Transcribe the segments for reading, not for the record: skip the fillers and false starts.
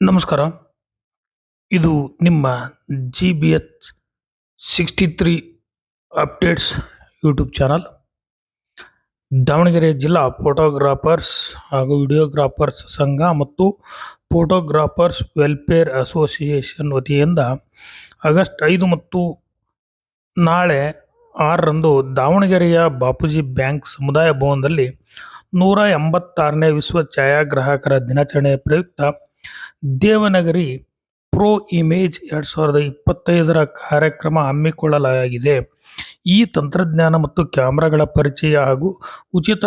ನಮಸ್ಕಾರ. ಇದು ನಿಮ್ಮ GBH 63 updates YouTube channel. Davanagere ಜಿಲ್ಲಾ ಫೋಟೋಗ್ರಾಫರ್ಸ್ ಹಾಗೂ ವಿಡಿಯೋಗ್ರಾಫರ್ಸ್ ಸಂಘ ಮತ್ತು ಫೋಟೋಗ್ರಾಫರ್ಸ್ ವೆಲ್ಫೇರ್ ಅಸೋಸಿಯೇಷನ್ ವತಿಯಿಂದ ಆಗಸ್ಟ್ 5 ಮತ್ತು ನಾಳೆ 6ರಂದು ದಾವಣಗೆರೆಯ ಬಾಪೂಜಿ ಬ್ಯಾಂಕ್ ಸಮುದಾಯ ಭವನದಲ್ಲಿ 186ನೇ ವಿಶ್ವ ಛಾಯಾಗ್ರಾಹಕರ ದಿನಾಚರಣೆ ಪ್ರಯುಕ್ತ ದೇವನಗರಿ ಪ್ರೋ ಇಮೇಜ್ 2025 ಕಾರ್ಯಕ್ರಮ ಹಮ್ಮಿಕೊಳ್ಳಲಾಗಿದೆ. ಈ ತಂತ್ರಜ್ಞಾನ ಮತ್ತು ಕ್ಯಾಮೆರಾಗಳ ಪರಿಚಯ ಹಾಗೂ ಉಚಿತ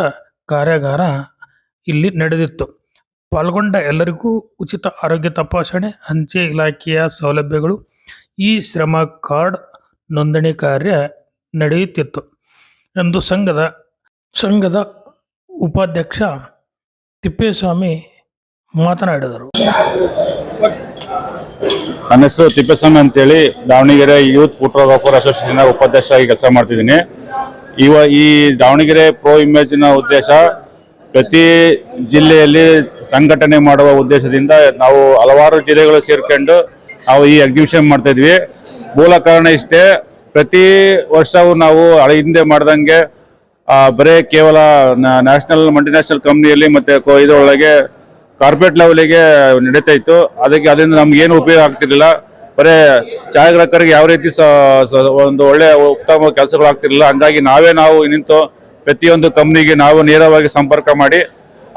ಕಾರ್ಯಾಗಾರ ಇಲ್ಲಿ ನಡೆದಿತ್ತು. ಪಾಲ್ಗೊಂಡ ಎಲ್ಲರಿಗೂ ಉಚಿತ ಆರೋಗ್ಯ ತಪಾಸಣೆ, ಅಂಚೆ ಇಲಾಖೆಯ ಸೌಲಭ್ಯಗಳು, ಈ ಶ್ರಮ ಕಾರ್ಡ್ ನೋಂದಣಿ ಕಾರ್ಯ ನಡೆಯುತ್ತಿತ್ತು ಎಂದು ಸಂಘದ ಉಪಾಧ್ಯಕ್ಷ ತಿಪ್ಪೇಸ್ವಾಮಿ ಮಾತನಾಡಿದರು. ನನ್ನ ಹೆಸರು ತಿಪ್ಪೇಸ್ವಾಮಿ ಅಂತೇಳಿ ದಾವಣಗೆರೆ ಯೂತ್ ಫೋಟೋಗ್ರಾಫರ್ ಅಸೋಸಿಯೇಷನ್ ಉಪಾಧ್ಯಕ್ಷರಾಗಿ ಕೆಲಸ ಮಾಡ್ತಿದ್ದೀನಿ. ಈ ದಾವಣಗೆರೆ ಪ್ರೋ ಇಮೇಜ್ನ ಉದ್ದೇಶ ಪ್ರತಿ ಜಿಲ್ಲೆಯಲ್ಲಿ ಸಂಘಟನೆ ಮಾಡುವ ಉದ್ದೇಶದಿಂದ ನಾವು ಹಲವಾರು ಜಿಲ್ಲೆಗಳು ಸೇರ್ಕೊಂಡು ನಾವು ಈ ಎಕ್ಸಿಬಿಷನ್ ಮಾಡ್ತಾ ಇದ್ವಿ. ಮೂಲ ಕಾರಣ ಇಷ್ಟೇ, ಪ್ರತಿ ವರ್ಷವೂ ನಾವು ಹಿಂದೆ ಮಾಡ್ದಂಗೆ ಬರೀ ಕೇವಲ ನ್ಯಾಷನಲ್ ಮಲ್ಟಿನ್ಯಾಷನಲ್ ಕಂಪ್ನಿಯಲ್ಲಿ ಮತ್ತೆ ಇದರೊಳಗೆ ಕಾರ್ಪೊರೇಟ್ ಲೆವೆಲ್ಗೆ ನಡೀತಾ ಇತ್ತು. ಅದರಿಂದ ನಮ್ಗೆ ಏನು ಉಪಯೋಗ ಆಗ್ತಿರ್ಲಿಲ್ಲ. ಬರೀ ಛಾಯಾಗ್ರಾಹಕರಿಗೆ ಯಾವ ರೀತಿ ಒಂದು ಒಳ್ಳೆ ಉತ್ತಮ ಕೆಲಸಗಳು ಆಗ್ತಿರ್ಲಿಲ್ಲ. ಹಂಗಾಗಿ ನಾವು ನಿಂತು ಪ್ರತಿಯೊಂದು ಕಂಪ್ನಿಗೆ ನಾವು ನೇರವಾಗಿ ಸಂಪರ್ಕ ಮಾಡಿ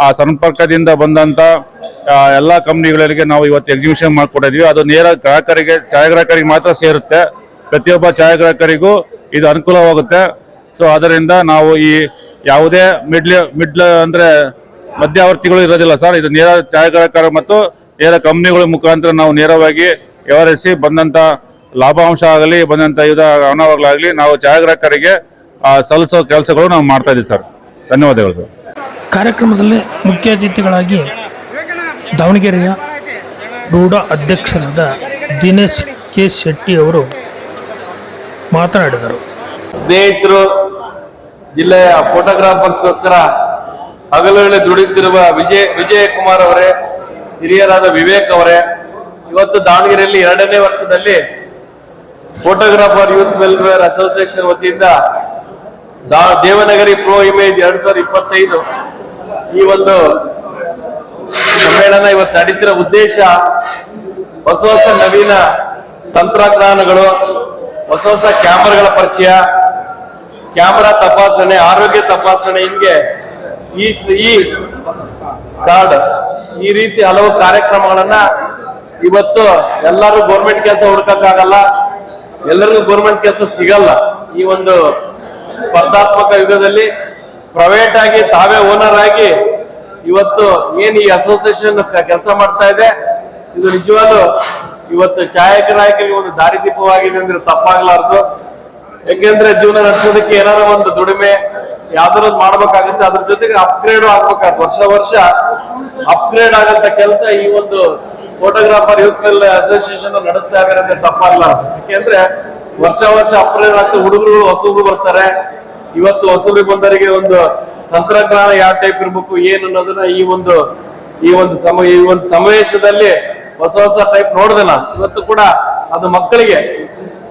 ಆ ಸಂಪರ್ಕದಿಂದ ಬಂದಂತ ಎಲ್ಲ ಕಂಪ್ನಿಗಳಿಗೆ ನಾವು ಇವತ್ತು ಎಕ್ಸಿಬಿಷನ್ ಮಾಡ್ಕೊಟ್ಟಿದ್ವಿ. ಅದು ನೇರ ಛಾಯಾಗ್ರಾಹಕರಿಗೆ ಮಾತ್ರ ಸೇರುತ್ತೆ. ಪ್ರತಿಯೊಬ್ಬ ಛಾಯಾಗ್ರಾಹಕರಿಗೂ ಇದು ಅನುಕೂಲವಾಗುತ್ತೆ. ಸೊ ಅದರಿಂದ ನಾವು ಈ ಯಾವುದೇ ಮಿಡ್ಲ್ ಅಂದ್ರೆ ಮಧ್ಯವರ್ತಿಗಳು ಇರೋದಿಲ್ಲ ಸರ್. ಇದು ನೇರ ಛಾಯಾಗ್ರಾಹಕರು ಮತ್ತು ನೇರ ಕಂಪ್ನಿಗಳ ಮುಖಾಂತರ ನಾವು ನೇರವಾಗಿ ವ್ಯವಹರಿಸಿ ಬಂದಂತ ಲಾಭಾಂಶ ಆಗಲಿ, ಬಂದಂತ ಹಣವಾಗಲಿ ನಾವು ಛಾಯಾಗ್ರಾಹಕರಿಗೆ ಸಲ್ಲಿಸೋ ಕೆಲಸಗಳು ನಾವು ಮಾಡ್ತಾ ಇದ್ದೀವಿ ಸರ್. ಧನ್ಯವಾದಗಳು ಸರ್. ಕಾರ್ಯಕ್ರಮದಲ್ಲಿ ಮುಖ್ಯ ಅತಿಥಿಗಳಾಗಿ ದಾವಣಗೆರೆಯ ರೂಢಾ ಅಧ್ಯಕ್ಷರಾದ ದಿನೇಶ್ ಕೆ ಶೆಟ್ಟಿ ಅವರು ಮಾತನಾಡಿದರು. ಸ್ನೇಹಿತರು, ಜಿಲ್ಲೆಯ ಫೋಟೋಗ್ರಾಫರ್ಸ್ಗೋಸ್ಕರ ಹಗಲುಗಳಲ್ಲಿ ದುಡಿಯುತ್ತಿರುವ ವಿಜಯ ಕುಮಾರ್ ಅವರೇ, ಹಿರಿಯರಾದ ವಿವೇಕ್ ಅವರೇ, ಇವತ್ತು ದಾವಣಗೆರೆಯಲ್ಲಿ 2ನೇ ವರ್ಷದಲ್ಲಿ ಫೋಟೋಗ್ರಾಫರ್ ಯೂತ್ ವೆಲ್ಫೇರ್ ಅಸೋಸಿಯೇಷನ್ ವತಿಯಿಂದ ದೇವನಗರಿ ಪ್ರೋ ಇಮೇಜ್ 2025 ಈ ಒಂದು ಸಮ್ಮೇಳನ ಇವತ್ತು ನಡೀತಿರೋ ಉದ್ದೇಶ ಹೊಸ ನವೀನ ತಂತ್ರಜ್ಞಾನಗಳು, ಹೊಸ ಕ್ಯಾಮರಾಗಳ ಪರಿಚಯ, ಕ್ಯಾಮರಾ ತಪಾಸಣೆ, ಆರೋಗ್ಯ ತಪಾಸಣೆ, ಹಿಂಗೆ ಈ ಕಾರ್ಡ್, ಈ ರೀತಿ ಹಲವು ಕಾರ್ಯಕ್ರಮಗಳನ್ನ ಇವತ್ತು ಎಲ್ಲರೂ ಗೌರ್ಮೆಂಟ್ ಕೆಲಸ ಹುಡುಕಕ್ಕಾಗಲ್ಲ, ಎಲ್ಲರಿಗೂ ಗೌರ್ಮೆಂಟ್ ಕೆಲಸ ಸಿಗಲ್ಲ. ಈ ಒಂದು ಸ್ಪರ್ಧಾತ್ಮಕ ಯುಗದಲ್ಲಿ ಪ್ರೈವೇಟ್ ಆಗಿ ತಾವೇ ಓನರ್ ಆಗಿ ಇವತ್ತು ಏನ್ ಈ ಅಸೋಸಿಯೇಷನ್ ಕೆಲಸ ಮಾಡ್ತಾ ಇದೆ, ಇದು ನಿಜವಾಗ್ಲೂ ಇವತ್ತು ಛಾಯಾಗ್ರಾಹಕರಿಗೆ ಒಂದು ದಾರಿದೀಪವಾಗಿದೆ ಅಂದ್ರೆ ತಪ್ಪಾಗ್ಲಾರ್ದು. ಯಾಕೆಂದ್ರೆ ಜೀವನ ನಡೆಸೋದಕ್ಕೆ ಏನಾರ ಒಂದು ದುಡಿಮೆ ಯಾವ್ದಾರು ಮಾಡ್ಬೇಕಾಗುತ್ತೆ, ಅದ್ರ ಜೊತೆಗೆ ಅಪ್ಗ್ರೇಡ್ ಆಗ್ಬೇಕಾಗುತ್ತೆ. ವರ್ಷ ಅಪ್ಗ್ರೇಡ್ ಆಗಂತ ಕೆಲಸ ಈ ಒಂದು ಫೋಟೋಗ್ರಾಫರ್ ಯೂತ್ ವೆಲ್ಫೇರ್ ಅಸೋಸಿಯೇಷನ್ ನಡೆಸ್ತಾ ಇದ್ದಾರೆ ಅಂದ್ರೆ ತಪ್ಪಾಗಲ್ಲ. ಯಾಕೆಂದ್ರೆ ವರ್ಷ ಅಪ್ಗ್ರೇಡ್ ಆಗ್ತಾ ಹುಡುಗರು ಹೊಸಬ್ರು ಬರ್ತಾರೆ. ಇವತ್ತು ಹೊಸಬ್ರಿಗೆ ಬಂದವರಿಗೆ ಒಂದು ತಂತ್ರಜ್ಞಾನ ಯಾವ ಟೈಪ್ ಇರ್ಬೇಕು ಏನು ಅನ್ನೋದನ್ನ ಈ ಒಂದು ಸಮಾವೇಶದಲ್ಲಿ ಹೊಸ ಟೈಪ್ ನೋಡ್ದಲ್ಲ. ಇವತ್ತು ಕೂಡ ಅದು ಮಕ್ಕಳಿಗೆ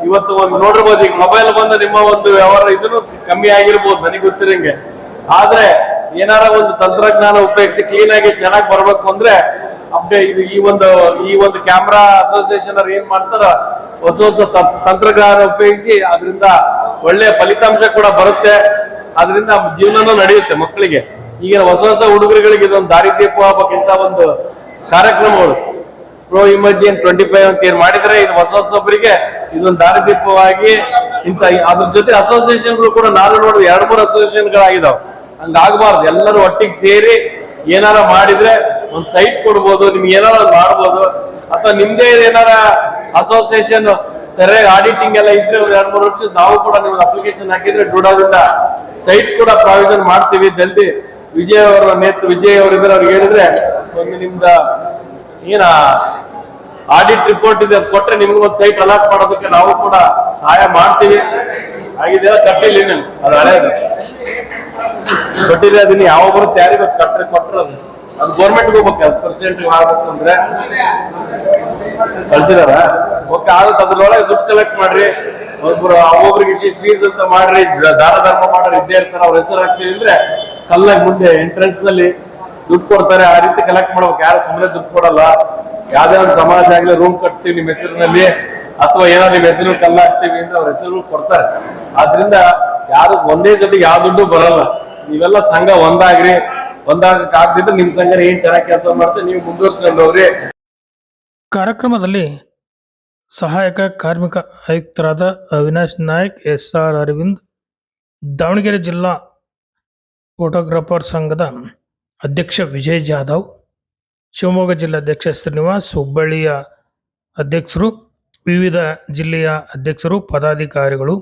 ಇವತ್ತು ಒಂದು ನೋಡಿರ್ಬೋದು. ಈಗ ಮೊಬೈಲ್ ಬಂದು ನಿಮ್ಮ ಒಂದು ವ್ಯವಹಾರ ಇದನ್ನು ಕಮ್ಮಿ ಆಗಿರ್ಬೋದು ನನಗೆ ಗೊತ್ತಿರಂಗೆ. ಆದ್ರೆ ಏನಾರ ಒಂದು ತಂತ್ರಜ್ಞಾನ ಉಪಯೋಗಿಸಿ ಕ್ಲೀನ್ ಆಗಿ ಚೆನ್ನಾಗಿ ಬರ್ಬೇಕು ಅಂದ್ರೆ ಅಪ್ಡೇಟ್ ಈ ಒಂದು ಕ್ಯಾಮ್ರಾ ಅಸೋಸಿಯೇಷನ್ ಅವ್ರು ಏನ್ ಮಾಡ್ತಾರ, ಹೊಸ ತಂತ್ರಜ್ಞಾನ ಉಪಯೋಗಿಸಿ ಅದರಿಂದ ಒಳ್ಳೆ ಫಲಿತಾಂಶ ಕೂಡ ಬರುತ್ತೆ. ಅದರಿಂದ ಜೀವನನೂ ನಡೆಯುತ್ತೆ ಮಕ್ಕಳಿಗೆ. ಈಗ ಹೊಸ ಹುಡುಗರುಗಳಿಗೆ ಇದೊಂದು ದಾರಿದೀಪ ಆಗ್ಬೇಕಿಂತ ಒಂದು ಕಾರ್ಯಕ್ರಮಗಳು ಪ್ರೋ ಇಮೇಜ್ 25 ಅಂತ ಏನ್ ಮಾಡಿದ್ರೆ ಇದು ಹೊಸೊಬ್ಬರಿಗೆ ಇದೊಂದು ದಾರಿದೀಪವಾಗಿ ಅದ್ರ ಜೊತೆ ಅಸೋಸಿಯೇಷನ್ಗಳು ಕೂಡ ನಾನು ನೋಡಿದ 2-3 ಅಸೋಸಿಯೇಷನ್ಗಳಾಗಿದಾವೆ. ಹಂಗಾಗಬಾರ್ದು. ಎಲ್ಲರೂ ಒಟ್ಟಿಗೆ ಸೇರಿ ಏನಾರ ಮಾಡಿದ್ರೆ ಒಂದು ಸೈಟ್ ಕೊಡ್ಬೋದು, ನಿಮ್ಗೆ ಏನಾರ ಮಾಡ್ಬೋದು. ಅಥವಾ ನಿಮ್ದೇ ಏನಾರ ಅಸೋಸಿಯೇಷನ್ ಸರಿಯಾಗಿ ಆಡಿಟಿಂಗ್ ಎಲ್ಲ ಇದ್ರೆ ಒಂದು 2-3 ವರ್ಷ ನಾವು ಕೂಡ ನಿಮ್ಗೆ ಅಪ್ಲಿಕೇಶನ್ ಹಾಕಿದ್ರೆ ದುಡೋದ್ರಿಂದ ಸೈಟ್ ಕೂಡ ಪ್ರಾವಿಷನ್ ಮಾಡ್ತೀವಿ. ಜಲ್ದಿ ವಿಜಯ್ ಅವರಿದ್ರೆ ಅವ್ರಿಗೆ ಹೇಳಿದ್ರೆ ಒಂದು ನಿಮ್ದ ಏನ ಆಡಿಟ್ ರಿಪೋರ್ಟ್ ಇದೆ ಅದು ಕೊಟ್ರೆ ನಿಮ್ಗೆ ಒಂದು ಸೈಟ್ ಅಲಾಟ್ ಮಾಡೋದಕ್ಕೆ ನಾವು ಕೂಡ ಸಹಾಯ ಮಾಡ್ತೀವಿ. ಆಗಿದೆ ಕಟ್ಟಿಲ್ಲ ಅದು ಹಳೇದು ಕೊಟ್ಟಿದ್ರೆ ಅದನ್ನ ಯಾವ ಬರುತ್ತೆ ಯಾರಿಗೆ ಕೊಟ್ರೆ ಅದು ಅದು ಗೌರ್ಮೆಂಟ್ಗೆ ಹೋಗ್ಬೇಕು ಪರ್ಸೆಂಟ್ ಆಗ್ಬೇಕು ಅಂದ್ರೆ ಕಳ್ಸಿದಾರ ಓಕೆ ಆಗುತ್ತೆ ಅದ್ರೊಳಗೆ ದುಡ್ಡು ಕಲೆಕ್ಟ್ ಮಾಡ್ರಿ ಒಬ್ಬರು ಒಬ್ಬೊಬ್ರಿಗೆ ಫೀಸ್ ಅಂತ ಮಾಡ್ರಿ ದಾನ ಧರ್ಮ ಮಾಡೋರು ಇದ್ದೇ ಇರ್ತಾರೆ ಅವ್ರ ಹೆಸರು ಹಾಕ್ತೀವಿ ಅಂದ್ರೆ ಕಲ್ಲಾಗಿ ಮುಂದೆ ಎಂಟ್ರೆನ್ಸ್ ನಲ್ಲಿ ದುಡ್ಡು ಕೊಡ್ತಾರೆ ಆ ರೀತಿ ಕಲೆಕ್ಟ್ ಮಾಡ್ಬೇಕು ಯಾರು ಸುಮ್ಮನೆ ದುಡ್ಡು ಕೊಡಲ್ಲ ಯಾವ್ದೇ ಒಂದು ಸಮಾಜ ಆಗ್ಲಿ ರೂಮ್ ಕಟ್ತೀವಿ ನಿಮ್ಮ ಹೆಸರಿನಲ್ಲಿ ಅಥವಾ ಏನೋ ನಿಮ್ಮ ಹೆಸರು ಕಲ್ಲ ಹಾಕ್ತೀವಿ ಅಂದ್ರೆ ಅವ್ರ ಹೆಸರು ಕೊಡ್ತಾರೆ ಆದ್ರಿಂದ ಯಾರು ಒಂದೇ ಜೊತೆಗೆ ಯಾವ ದುಡ್ಡು ಬರಲ್ಲ ನೀವೆಲ್ಲ ಸಂಘ ಒಂದಾಗ್ರಿ ಒಂದಾಗಕ್ಕೆ ಆಗ್ತಿದ್ರೆ ನಿಮ್ ಸಂಘ ಏನ್ ಚೆನ್ನಾಗಿ ಕೆಲಸ ಮಾಡ್ತಾರೆ ನೀವು ಮುಂದುವರ್ಸ್ಕೊಂಡು ಹೋಗ್ರಿ. ಕಾರ್ಯಕ್ರಮದಲ್ಲಿ ಸಹಾಯಕ ಕಾರ್ಮಿಕ ಆಯುಕ್ತರಾದ ಅವಿನಾಶ್ ನಾಯಕ್, SR ಅರವಿಂದ್, ದಾವಣಗೆರೆ ಜಿಲ್ಲಾ ಫೋಟೋಗ್ರಾಫರ್ ಸಂಘದ ಅಧ್ಯಕ್ಷ ವಿಜಯ್ ಜಾಧವ್, ಶಿವಮೊಗ್ಗ ಜಿಲ್ಲಾಧ್ಯಕ್ಷ ಶ್ರೀನಿವಾಸ್, ಹುಬ್ಬಳ್ಳಿಯ ಅಧ್ಯಕ್ಷರು, ವಿವಿಧ ಜಿಲ್ಲೆಯ ಅಧ್ಯಕ್ಷರು, ಪದಾಧಿಕಾರಿಗಳು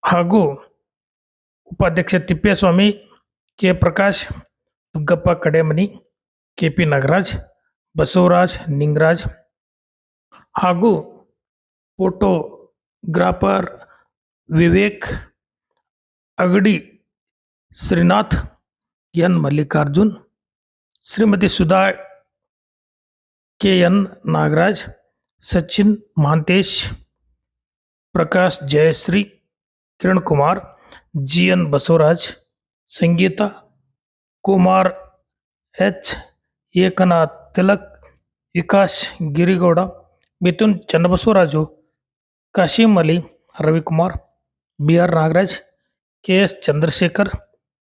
ಹಾಗೂ ಉಪಾಧ್ಯಕ್ಷ ತಿಪ್ಪೇಸ್ವಾಮಿ, ಕೆ ಪ್ರಕಾಶ್, ದುಗ್ಗಪ್ಪ ಕಡೇಮನಿ, KP ನಾಗರಾಜ್, ಬಸವರಾಜ್ ನಿಂಗರಾಜ್ ಹಾಗೂ photographer Vivek Agadi, Srinath, N Mallikarjun, Shrimati Sudha, KN Nagaraj, Sachin Mahantesh, Prakash Jayashree, Kiran Kumar, GN Basavaraj, Sangeetha Kumar, H Ekanath Tilak, Vikas Girigowda, Mithun Channabasavaraju, Kasim Ali, Ravikumar, BR Nagaraj, KS Chandrashekar,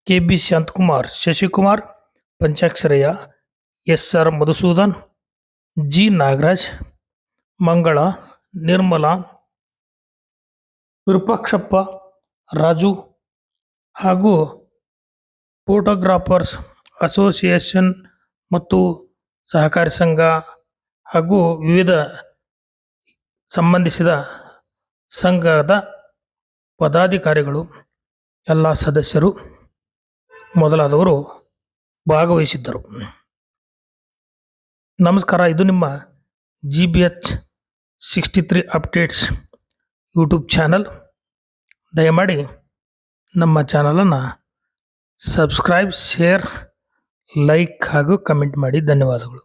KB Shanthakumar, Shashikumar, Panchaksharayya, SR Madhusudan, G Nagaraj, Mangala, Nirmala, Virupakshappa, Raju ಹಾಗೂ ಫೋಟೋಗ್ರಾಫರ್ಸ್ ಅಸೋಸಿಯೇಷನ್ ಮತ್ತು ಸಹಕಾರಿ ಸಂಘ ಹಾಗೂ ವಿವಿಧ ಸಂಬಂಧಿಸಿದ ಸಂಘದ ಪದಾಧಿಕಾರಿಗಳು, ಎಲ್ಲ ಸದಸ್ಯರು ಮೊದಲಾದವರು ಭಾಗವಹಿಸಿದ್ದರು. ನಮಸ್ಕಾರ. ಇದು ನಿಮ್ಮ GBH 63 ಅಪ್ಡೇಟ್ಸ್ ಯೂಟ್ಯೂಬ್ ಚಾನಲ್. ದಯಮಾಡಿ ನಮ್ಮ ಚಾನಲನ್ನು ಸಬ್ಸ್ಕ್ರೈಬ್, ಶೇರ್, ಲೈಕ್ ಹಾಗೂ ಕಮೆಂಟ್ ಮಾಡಿ. ಧನ್ಯವಾದಗಳು.